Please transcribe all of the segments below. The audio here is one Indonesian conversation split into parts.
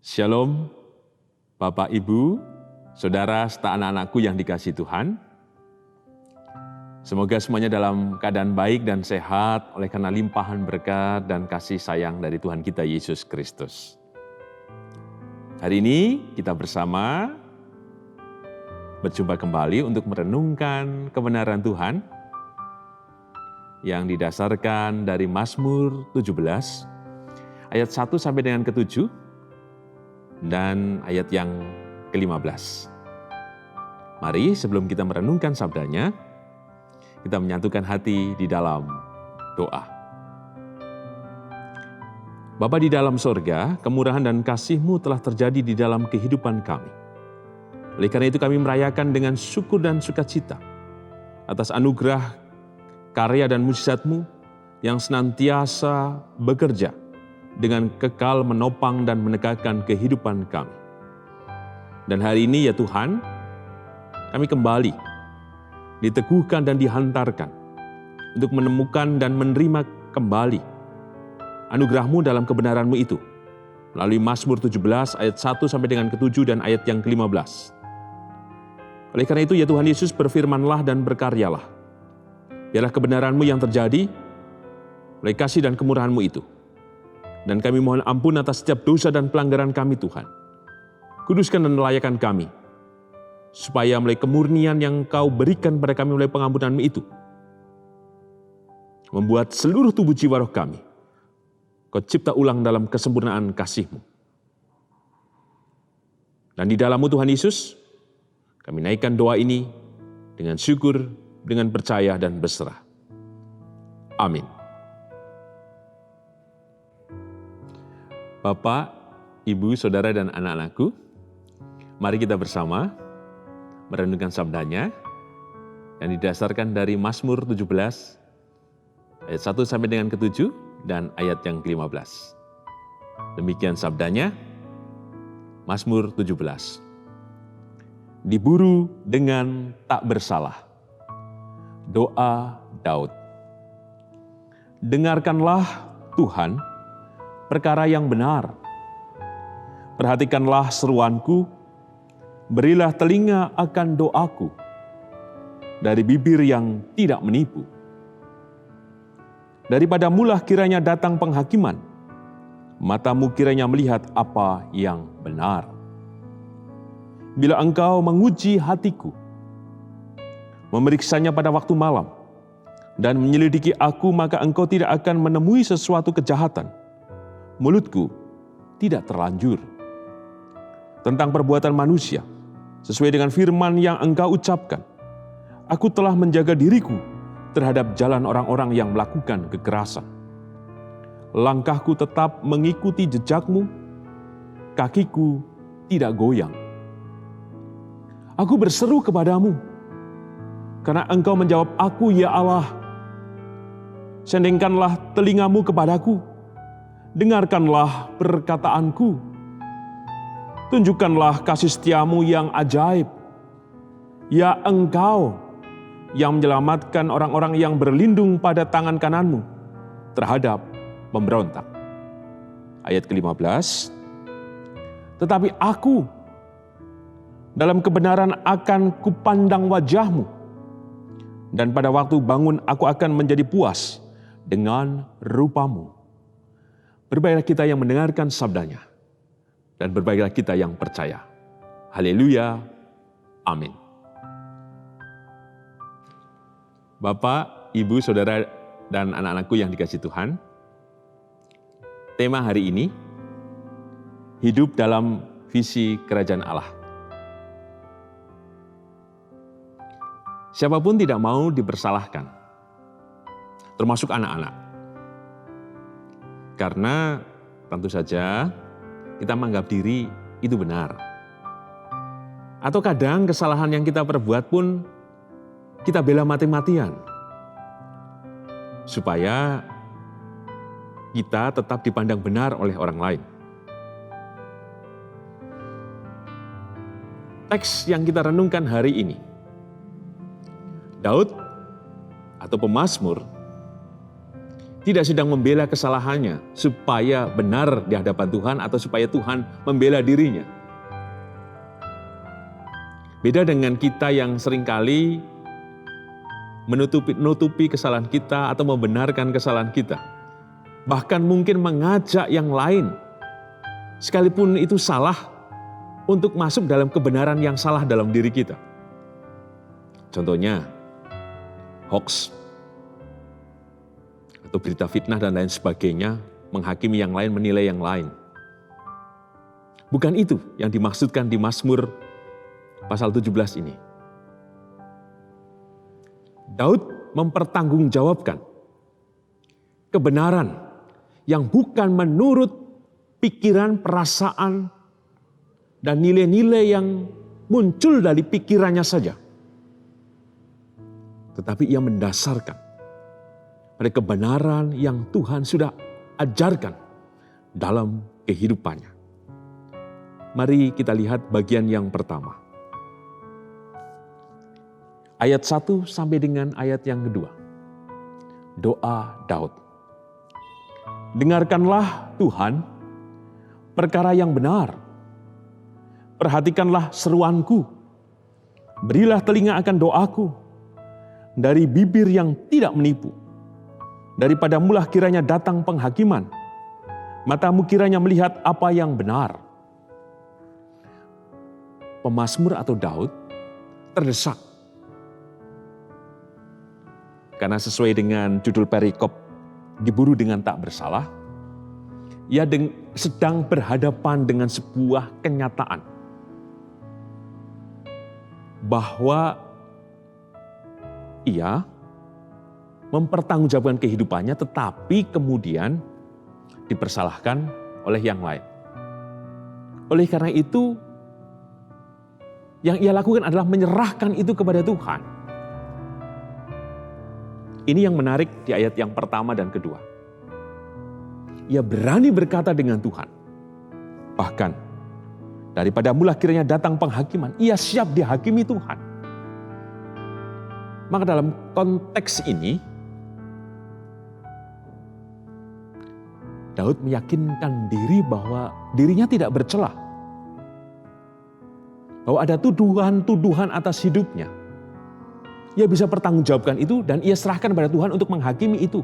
Shalom, Bapak, Ibu, Saudara, serta anak-anakku yang dikasihi Tuhan. Semoga semuanya dalam keadaan baik dan sehat oleh karena limpahan berkat dan kasih sayang dari Tuhan kita Yesus Kristus. Hari ini kita bersama berjumpa kembali untuk merenungkan kebenaran Tuhan yang didasarkan dari Mazmur 17 ayat 1 sampai dengan ke-7 dan ayat yang ke-15. Mari sebelum kita merenungkan sabdanya, kita menyatukan hati di dalam doa. Bapa di dalam sorga, kemurahan dan kasih-Mu telah terjadi di dalam kehidupan kami. Oleh karena itu kami merayakan dengan syukur dan sukacita atas anugerah, karya dan mujizat-Mu yang senantiasa bekerja dengan kekal menopang dan menegakkan kehidupan kami. Dan hari ini ya Tuhan, kami kembali diteguhkan dan dihantarkan untuk menemukan dan menerima kembali anugerah-Mu dalam kebenaran-Mu itu, melalui Mazmur 17 ayat 1 sampai dengan ke-7 dan ayat yang ke-15. Oleh karena itu ya Tuhan Yesus, berfirmanlah dan berkaryalah. Biarlah kebenaran-Mu yang terjadi oleh kasih dan kemurahan-Mu itu. Dan kami mohon ampun atas setiap dosa dan pelanggaran kami Tuhan. Kuduskan dan layakan kami, supaya melalui kemurnian yang Kau berikan pada kami melalui pengampunan-Mu itu, membuat seluruh tubuh jiwa roh kami Kau cipta ulang dalam kesempurnaan kasih-Mu. Dan di dalam-Mu Tuhan Yesus, kami naikkan doa ini dengan syukur, dengan percaya dan berserah. Amin. Bapak, Ibu, Saudara, dan anak-anakku, mari kita bersama merenungkan sabdanya yang didasarkan dari Mazmur 17 ayat 1 sampai dengan ke-7 dan ayat yang ke-15. Demikian sabdanya, Mazmur 17. Diburu dengan tak bersalah. Doa Daud. Dengarkanlah Tuhan perkara yang benar. Perhatikanlah seruanku, berilah telinga akan doaku, dari bibir yang tidak menipu. Daripada-Mulah kiranya datang penghakiman, matamu kiranya melihat apa yang benar. Bila Engkau menguji hatiku, memeriksanya pada waktu malam, dan menyelidiki aku, maka Engkau tidak akan menemui sesuatu kejahatan. Mulutku tidak terlanjur tentang perbuatan manusia, sesuai dengan firman yang Engkau ucapkan. Aku telah menjaga diriku terhadap jalan orang-orang yang melakukan kekerasan. Langkahku tetap mengikuti jejak-Mu, kakiku tidak goyang. Aku berseru kepadamu, karena Engkau menjawab aku, ya Allah. Sendengkanlah telingamu kepadaku, dengarkanlah perkataanku. Tunjukkanlah kasih setia-Mu yang ajaib. Ya Engkau yang menyelamatkan orang-orang yang berlindung pada tangan kanan-Mu terhadap pemberontak. Ayat ke-15. Tetapi aku dalam kebenaran akan kupandang wajah-Mu, dan pada waktu bangun aku akan menjadi puas dengan rupa-Mu. Berbahagialah kita yang mendengarkan sabdanya, dan berbahagialah kita yang percaya. Haleluya. Amin. Bapak, Ibu, Saudara, dan anak-anakku yang dikasihi Tuhan, tema hari ini, hidup dalam visi kerajaan Allah. Siapapun tidak mau dipersalahkan, termasuk anak-anak. Karena tentu saja kita menganggap diri itu benar. Atau kadang kesalahan yang kita perbuat pun kita bela mati-matian, supaya kita tetap dipandang benar oleh orang lain. Teks yang kita renungkan hari ini, Daud atau pemazmur tidak sedang membela kesalahannya supaya benar di hadapan Tuhan atau supaya Tuhan membela dirinya. Beda dengan kita yang seringkali menutupi kesalahan kita atau membenarkan kesalahan kita. Bahkan mungkin mengajak yang lain, sekalipun itu salah, untuk masuk dalam kebenaran yang salah dalam diri kita. Contohnya, hoax, atau berita fitnah dan lain sebagainya, menghakimi yang lain, menilai yang lain. Bukan itu yang dimaksudkan di Mazmur pasal 17 ini. Daud mempertanggungjawabkan kebenaran yang bukan menurut pikiran, perasaan, dan nilai-nilai yang muncul dari pikirannya saja. Tetapi ia mendasarkan pada kebenaran yang Tuhan sudah ajarkan dalam kehidupannya. Mari kita lihat bagian yang pertama. Ayat 1 sampai dengan ayat yang kedua. Doa Daud. Dengarkanlah Tuhan perkara yang benar. Perhatikanlah seruanku. Berilah telinga akan doaku. Dari bibir yang tidak menipu. Daripada mulah kiranya datang penghakiman. Matamu kiranya melihat apa yang benar. Pemazmur atau Daud terdesak. Karena sesuai dengan judul perikop, diburu dengan tak bersalah, ia sedang berhadapan dengan sebuah kenyataan. Bahwa ia mempertanggungjawabkan kehidupannya tetapi kemudian dipersalahkan oleh yang lain. Oleh karena itu, yang ia lakukan adalah menyerahkan itu kepada Tuhan. Ini yang menarik di ayat yang pertama dan kedua. Ia berani berkata dengan Tuhan. Bahkan, daripada mulah kiranya datang penghakiman, ia siap dihakimi Tuhan. Maka dalam konteks ini, Daud meyakinkan diri bahwa dirinya tidak bercelah. Bahwa ada tuduhan-tuduhan atas hidupnya. Ia bisa pertanggungjawabkan itu dan ia serahkan kepada Tuhan untuk menghakimi itu.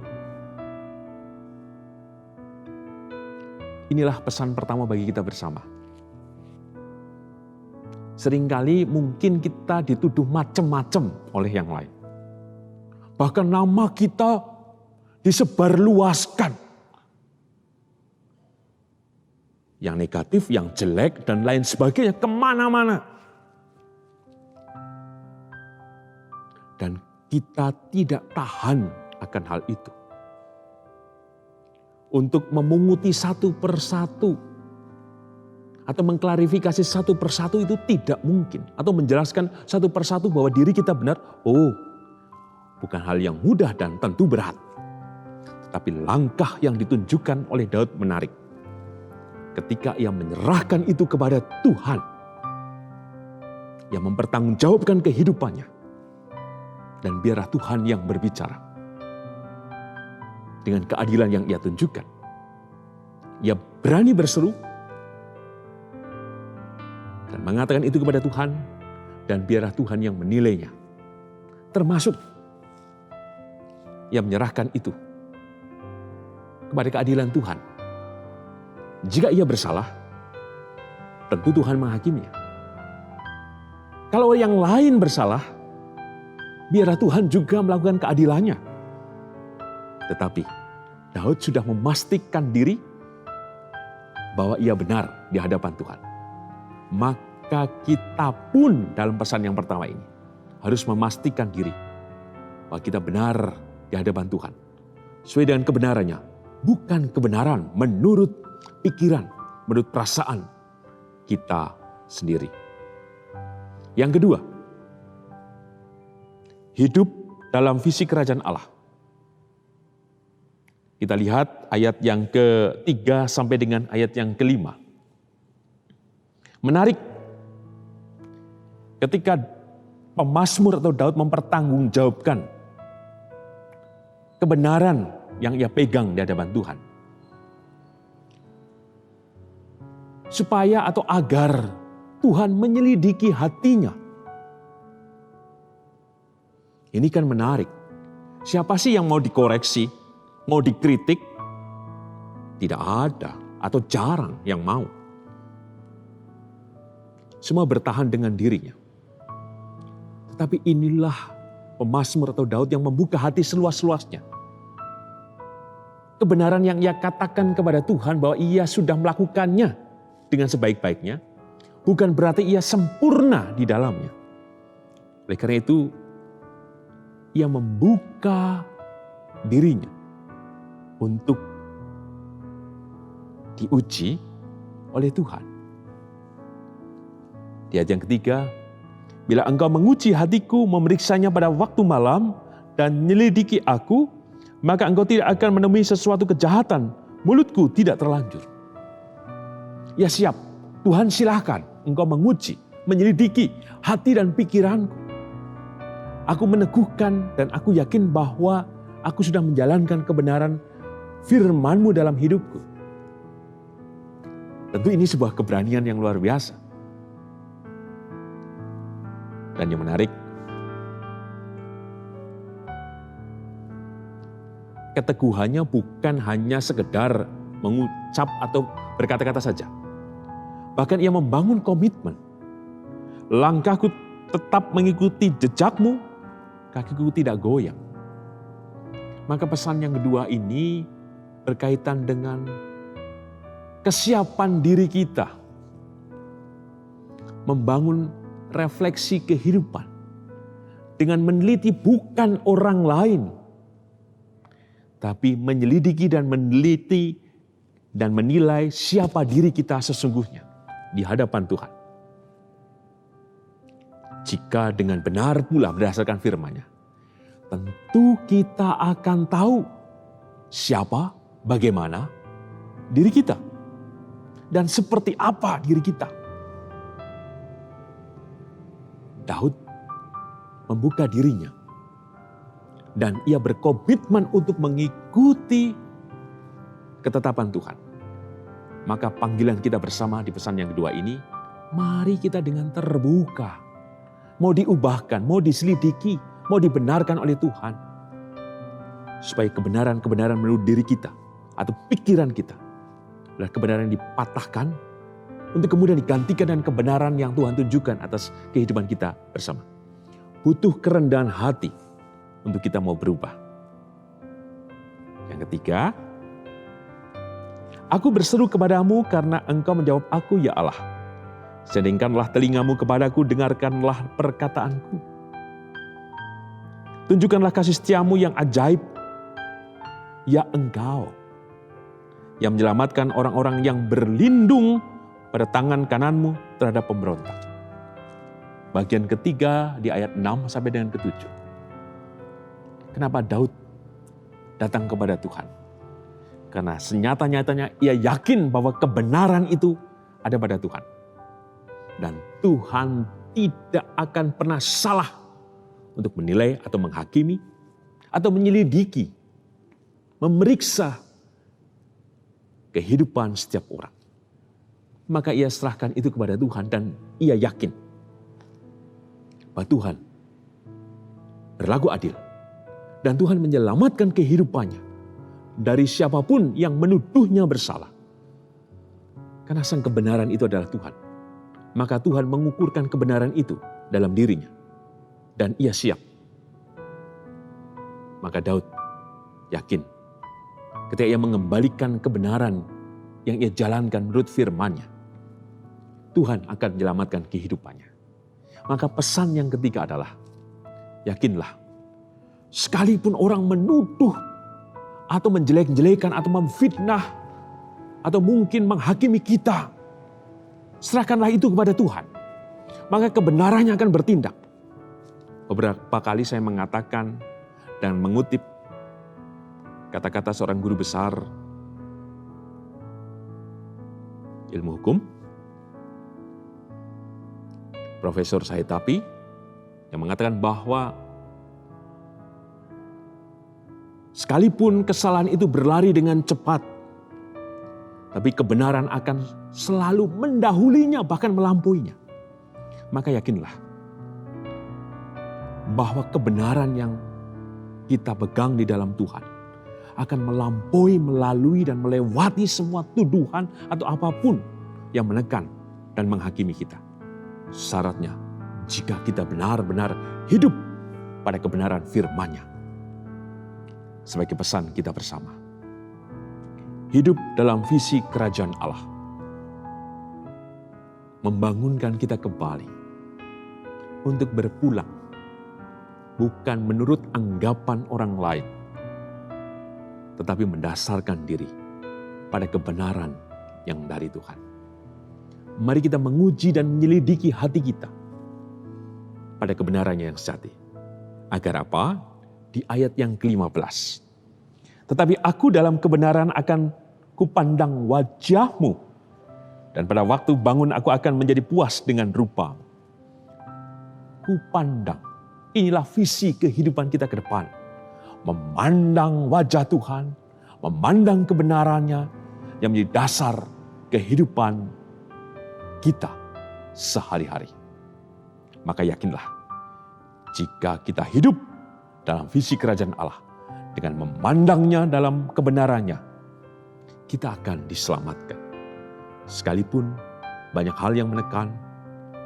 Inilah pesan pertama bagi kita bersama. Seringkali mungkin kita dituduh macam-macam oleh yang lain. Bahkan nama kita disebarluaskan. Yang negatif, yang jelek, dan lain sebagainya kemana-mana. Dan kita tidak tahan akan hal itu. Untuk memunguti satu persatu. Atau mengklarifikasi satu persatu itu tidak mungkin. Atau menjelaskan satu persatu bahwa diri kita benar. Oh, bukan hal yang mudah dan tentu berat. Tetapi langkah yang ditunjukkan oleh Daud menarik. Ketika ia menyerahkan itu kepada Tuhan. Yang mempertanggungjawabkan kehidupannya. Dan biarlah Tuhan yang berbicara. Dengan keadilan yang ia tunjukkan. Ia berani berseru. Dan mengatakan itu kepada Tuhan. Dan biarlah Tuhan yang menilainya. Termasuk. Ia menyerahkan itu. Kepada keadilan Tuhan. Jika ia bersalah. Tentu Tuhan menghakiminya. Kalau yang lain bersalah. Biarlah Tuhan juga melakukan keadilannya. Tetapi Daud sudah memastikan diri bahwa ia benar di hadapan Tuhan. Maka kita pun dalam pesan yang pertama ini harus memastikan diri bahwa kita benar di hadapan Tuhan. Sesuai dengan kebenarannya. Bukan kebenaran menurut pikiran, menurut perasaan kita sendiri. Yang kedua, hidup dalam visi kerajaan Allah. Kita lihat ayat yang ke-3 sampai dengan ayat yang ke-5. Menarik. Ketika pemazmur atau Daud mempertanggungjawabkan kebenaran yang ia pegang di hadapan Tuhan. Supaya atau agar Tuhan menyelidiki hatinya. Ini kan menarik. Siapa sih yang mau dikoreksi, mau dikritik? Tidak ada atau jarang yang mau. Semua bertahan dengan dirinya. Tetapi inilah pemazmur atau Daud yang membuka hati seluas-luasnya. Kebenaran yang ia katakan kepada Tuhan bahwa ia sudah melakukannya dengan sebaik-baiknya, bukan berarti ia sempurna di dalamnya. Oleh karena itu, ia membuka dirinya untuk diuji oleh Tuhan. Di ayat yang ketiga, bila engkau menguji hatiku, memeriksanya pada waktu malam, dan menyelidiki aku, maka engkau tidak akan menemui sesuatu kejahatan, mulutku tidak terlanjur. Ya siap, Tuhan silahkan engkau menguji, menyelidiki hati dan pikiranku. Aku meneguhkan dan aku yakin bahwa aku sudah menjalankan kebenaran firman-Mu dalam hidupku. Tentu ini sebuah keberanian yang luar biasa. Dan yang menarik, keteguhannya bukan hanya sekedar mengucap atau berkata-kata saja. Bahkan ia membangun komitmen. Langkahku tetap mengikuti jejakmu, kakiku tidak goyang. Maka pesan yang kedua ini berkaitan dengan kesiapan diri kita. Membangun refleksi kehidupan. Dengan meneliti bukan orang lain. Tapi menyelidiki dan meneliti dan menilai siapa diri kita sesungguhnya di hadapan Tuhan. Jika dengan benar pula berdasarkan firman-Nya, tentu kita akan tahu siapa, bagaimana diri kita. Dan seperti apa diri kita. Daud membuka dirinya. Dan ia berkomitmen untuk mengikuti ketetapan Tuhan. Maka panggilan kita bersama di pesan yang kedua ini, mari kita dengan terbuka. Mau diubahkan, mau diselidiki, mau dibenarkan oleh Tuhan. Supaya kebenaran-kebenaran menurut diri kita atau pikiran kita adalah kebenaran yang dipatahkan untuk kemudian digantikan dengan kebenaran yang Tuhan tunjukkan atas kehidupan kita bersama. Butuh kerendahan hati untuk kita mau berubah. Yang ketiga, aku berseru kepadamu karena engkau menjawab aku, ya Allah. Sedengkanlah telingamu kepadaku, dengarkanlah perkataanku. Tunjukkanlah kasih setiamu yang ajaib, ya Engkau, yang menyelamatkan orang-orang yang berlindung pada tangan kananmu terhadap pemberontak. Bagian ketiga di ayat 6 sampai dengan ke-7. Kenapa Daud datang kepada Tuhan? Karena senyata-nyatanya ia yakin bahwa kebenaran itu ada pada Tuhan. Dan Tuhan tidak akan pernah salah untuk menilai atau menghakimi atau menyelidiki, memeriksa kehidupan setiap orang. Maka ia serahkan itu kepada Tuhan dan ia yakin bahwa Tuhan berlaku adil. Dan Tuhan menyelamatkan kehidupannya dari siapapun yang menuduhnya bersalah. Karena sang kebenaran itu adalah Tuhan. Maka Tuhan mengukurkan kebenaran itu dalam dirinya. Dan ia siap. Maka Daud yakin ketika ia mengembalikan kebenaran yang ia jalankan menurut firman-Nya, Tuhan akan menyelamatkan kehidupannya. Maka pesan yang ketiga adalah, yakinlah, sekalipun orang menuduh atau menjelek-jelekan atau memfitnah atau mungkin menghakimi kita, serahkanlah itu kepada Tuhan. Maka kebenarannya akan bertindak. Beberapa kali saya mengatakan dan mengutip kata-kata seorang guru besar ilmu hukum, Profesor Syahid Tapi, yang mengatakan bahwa Sekalipun kesalahan itu berlari dengan cepat, tapi kebenaran akan selalu mendahulinya, bahkan melampauinya. Maka yakinlah bahwa kebenaran yang kita pegang di dalam Tuhan akan melampaui, melalui, dan melewati semua tuduhan atau apapun yang menekan dan menghakimi kita. Syaratnya, jika kita benar-benar hidup pada kebenaran firman-Nya. Sebagai pesan kita bersama, hidup dalam visi kerajaan Allah membangunkan kita kembali untuk berpulang, bukan menurut anggapan orang lain, tetapi mendasarkan diri pada kebenaran yang dari Tuhan. Mari kita menguji dan menyelidiki hati kita pada kebenarannya yang sejati. Agar apa? Di ayat yang ke-15. Tetapi aku dalam kebenaran akan kupandang wajah-Mu, dan pada waktu bangun aku akan menjadi puas dengan rupa. Kupandang. Inilah visi kehidupan kita ke depan. Memandang wajah Tuhan, memandang kebenarannya yang menjadi dasar kehidupan kita sehari-hari. Maka yakinlah, jika kita hidup dalam visi kerajaan Allah, dengan memandangnya dalam kebenarannya, kita akan diselamatkan. Sekalipun banyak hal yang menekan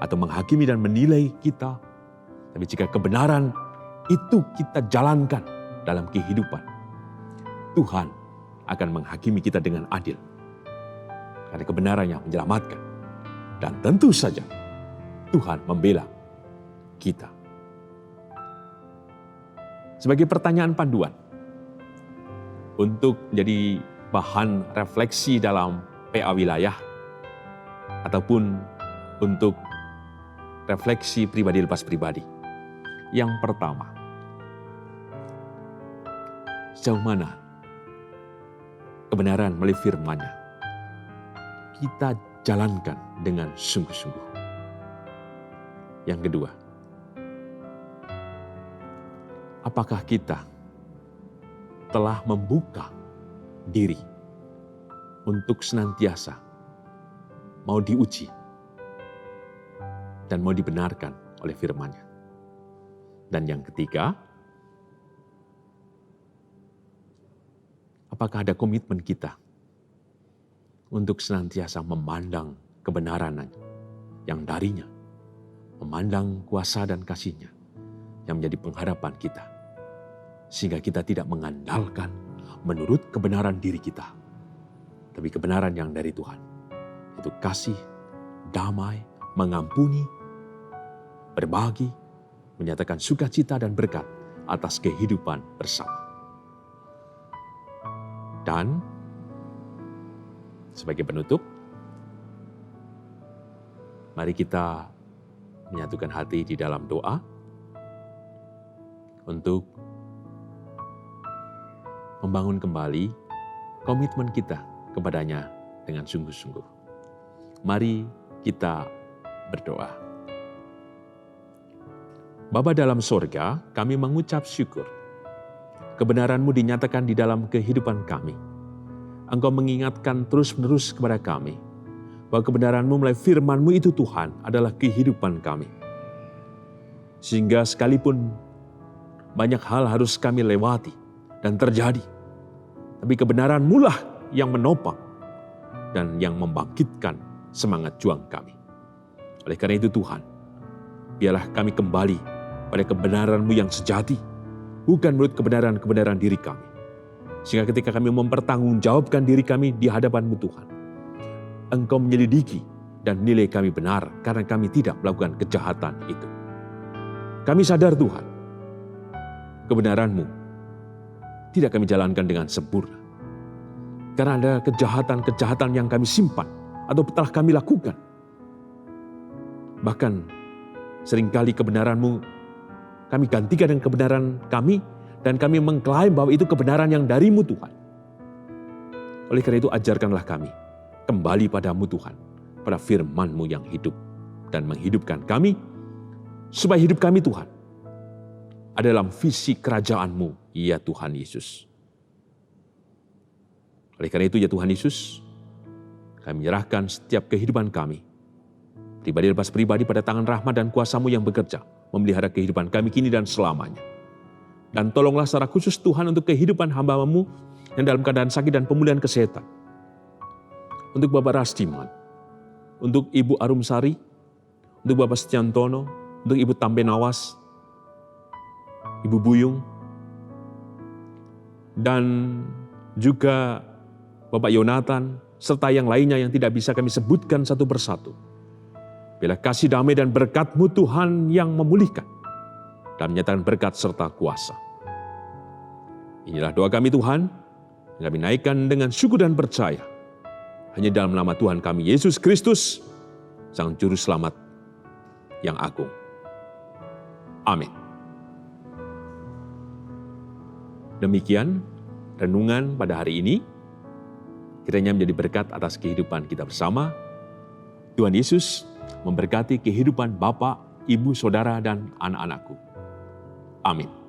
atau menghakimi dan menilai kita, tapi jika kebenaran itu kita jalankan dalam kehidupan, Tuhan akan menghakimi kita dengan adil. Karena kebenarannya menyelamatkan. Dan tentu saja Tuhan membela kita. Sebagai pertanyaan panduan untuk menjadi bahan refleksi dalam PA wilayah ataupun untuk refleksi pribadi lepas pribadi. Yang pertama, sejauh mana kebenaran melalui firman-Nya kita jalankan dengan sungguh-sungguh. Yang kedua, apakah kita telah membuka diri untuk senantiasa mau diuji dan mau dibenarkan oleh firman-Nya. Dan yang ketiga, apakah ada komitmen kita untuk senantiasa memandang kebenaran yang darinya, memandang kuasa dan kasih-Nya yang menjadi pengharapan kita, sehingga kita tidak mengandalkan menurut kebenaran diri kita, tapi kebenaran yang dari Tuhan, itu kasih, damai, mengampuni, berbagi, menyatakan sukacita dan berkat atas kehidupan bersama. Dan sebagai penutup, mari kita menyatukan hati di dalam doa untuk membangun kembali komitmen kita kepadanya dengan sungguh-sungguh. Mari kita berdoa. Bapa dalam sorga, kami mengucap syukur. Kebenaran-Mu dinyatakan di dalam kehidupan kami. Engkau mengingatkan terus-menerus kepada kami bahwa kebenaran-Mu melalui firman-Mu itu Tuhan adalah kehidupan kami. Sehingga sekalipun banyak hal harus kami lewati dan terjadi, tapi kebenaran-Mu lah yang menopang dan yang membangkitkan semangat juang kami. Oleh karena itu Tuhan, biarlah kami kembali pada kebenaran-Mu yang sejati, bukan menurut kebenaran-kebenaran diri kami. Sehingga ketika kami mempertanggungjawabkan diri kami di hadapan-Mu Tuhan, Engkau menyelidiki dan nilai kami benar karena kami tidak melakukan kejahatan itu. Kami sadar Tuhan, kebenaran-Mu tidak kami jalankan dengan sempurna. Karena ada kejahatan-kejahatan yang kami simpan atau telah kami lakukan. Bahkan seringkali kebenaran-Mu kami gantikan dengan kebenaran kami, dan kami mengklaim bahwa itu kebenaran yang dari-Mu Tuhan. Oleh karena itu ajarkanlah kami kembali pada-Mu Tuhan, pada firman-Mu yang hidup dan menghidupkan kami, supaya hidup kami Tuhan ada dalam visi kerajaan-Mu, ya Tuhan Yesus. Oleh karena itu ya Tuhan Yesus, kami menyerahkan setiap kehidupan kami, pribadi lepas pribadi pada tangan rahmat dan kuasa-Mu yang bekerja, memelihara kehidupan kami kini dan selamanya. Dan tolonglah secara khusus Tuhan untuk kehidupan hamba-Mu yang dalam keadaan sakit dan pemulihan kesehatan. Untuk Bapak Rasdiman, untuk Ibu Arumsari, untuk Bapak Setiantono, untuk Ibu Tambenawas, Ibu Buyung, dan juga Bapak Yonatan, serta yang lainnya yang tidak bisa kami sebutkan satu persatu. Bila kasih damai dan berkat-Mu Tuhan yang memulihkan dan menyatakan berkat serta kuasa. Inilah doa kami Tuhan, yang kami naikkan dengan syukur dan percaya. Hanya dalam nama Tuhan kami, Yesus Kristus, Sang Juru Selamat yang agung. Amin. Demikian renungan pada hari ini. Kiranya menjadi berkat atas kehidupan kita bersama. Tuhan Yesus memberkati kehidupan Bapak, Ibu, Saudara, dan anak-anakku. Amin.